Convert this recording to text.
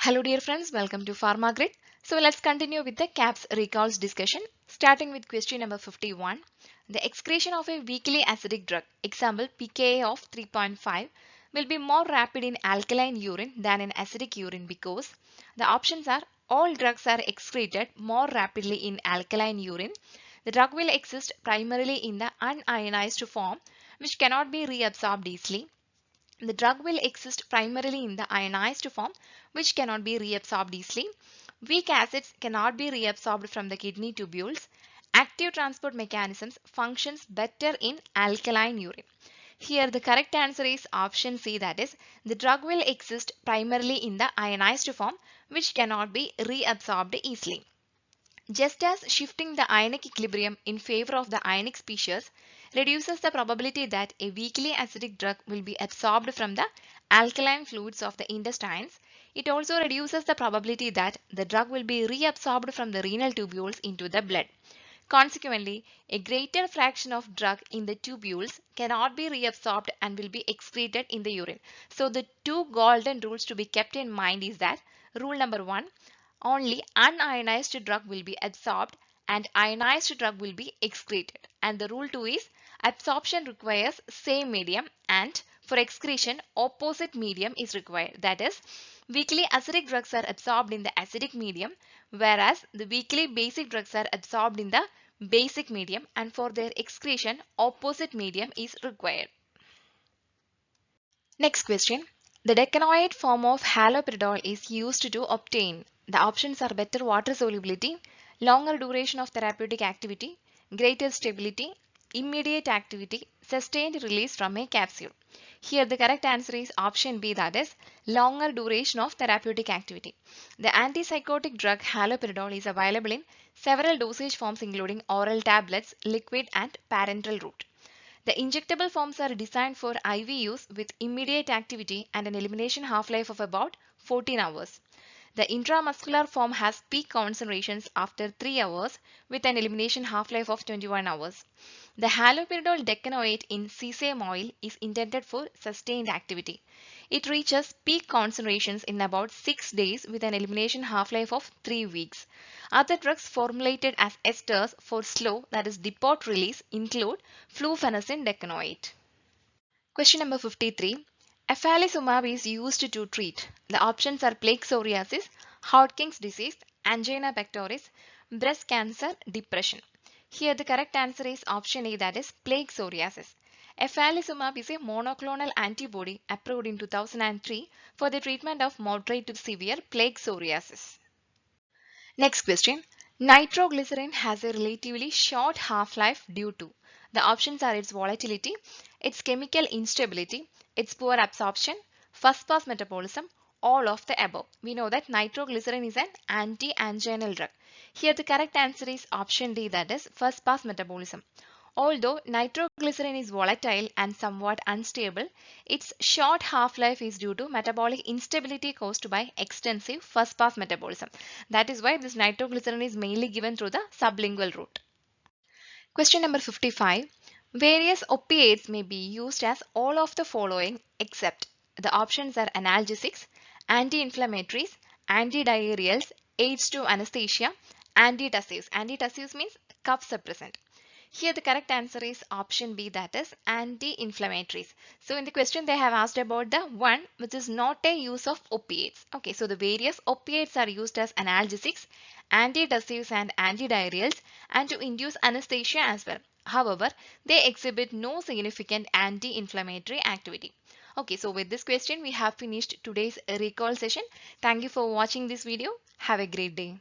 Hello dear friends, welcome to PharmaGrid. So let's continue with the KAPS recalls discussion, starting with question number 51. The excretion of a weakly acidic drug, example pKa of 3.5, will be more rapid in alkaline urine than in acidic urine because the options are all drugs are excreted more rapidly in alkaline urine. The drug will exist primarily in the unionized form which cannot be reabsorbed easily. The drug will exist primarily in the ionized form, which cannot be reabsorbed easily. Weak acids cannot be reabsorbed from the kidney tubules. Active transport mechanisms functions better in alkaline urine. Here the correct answer is option C, that is the drug will exist primarily in the ionized form, which cannot be reabsorbed easily. Just as shifting the ionic equilibrium in favor of the ionic species reduces the probability that a weakly acidic drug will be absorbed from the alkaline fluids of the intestines, it also reduces the probability that the drug will be reabsorbed from the renal tubules into the blood. Consequently, a greater fraction of drug in the tubules cannot be reabsorbed and will be excreted in the urine. So the two golden rules to be kept in mind is that rule number 1, only unionized drug will be absorbed and ionized drug will be excreted. And the rule 2 is absorption requires same medium and for excretion opposite medium is required. That is, weakly acidic drugs are absorbed in the acidic medium, whereas the weakly basic drugs are absorbed in the basic medium, and for their excretion opposite medium is required. Next question. The decanoate form of haloperidol is used to obtain. The options are better water solubility, longer duration of therapeutic activity, greater stability, immediate activity, sustained release from a capsule. Here the correct answer is option B, that is longer duration of therapeutic activity. The antipsychotic drug haloperidol is available in several dosage forms including oral tablets, liquid and parenteral route. The injectable forms are designed for IV use with immediate activity and an elimination half-life of about 14 hours. The intramuscular form has peak concentrations after 3 hours with an elimination half-life of 21 hours. The haloperidol decanoate in sesame oil is intended for sustained activity. It reaches peak concentrations in about 6 days with an elimination half-life of 3 weeks. Other drugs formulated as esters for slow, that is depot release, include flufenacin decanoate. Question number 53. Efalizumab is used to treat. The options are plaque psoriasis, Hodgkin's disease, angina pectoris, breast cancer, depression. Here the correct answer is option A, that is plaque psoriasis. Efalizumab is a monoclonal antibody approved in 2003 for the treatment of moderate to severe plaque psoriasis. Next question. Nitroglycerin has a relatively short half-life due to. The options are its volatility, its chemical instability, its poor absorption, first-pass metabolism, all of the above. We know that nitroglycerin is an anti-anginal drug. Here the correct answer is option D, that is first-pass metabolism. Although nitroglycerin is volatile and somewhat unstable, its short half-life is due to metabolic instability caused by extensive first-pass metabolism. That is why this nitroglycerin is mainly given through the sublingual route. Question number 55. Various opioids may be used as all of the following except. The options are analgesics, anti-inflammatories, antidiarrheals, aids to anesthesia, antitussives. Antitussives means cough suppressant. Here the correct answer is option B, that is anti-inflammatories. So in the question they have asked about the one which is not a use of opiates. Okay, so the various opiates are used as analgesics, antitussives and antidiarrheals and to induce anesthesia as well. However, they exhibit no significant anti-inflammatory activity. Okay, so with this question we have finished today's recall session. Thank you for watching this video. Have a great day.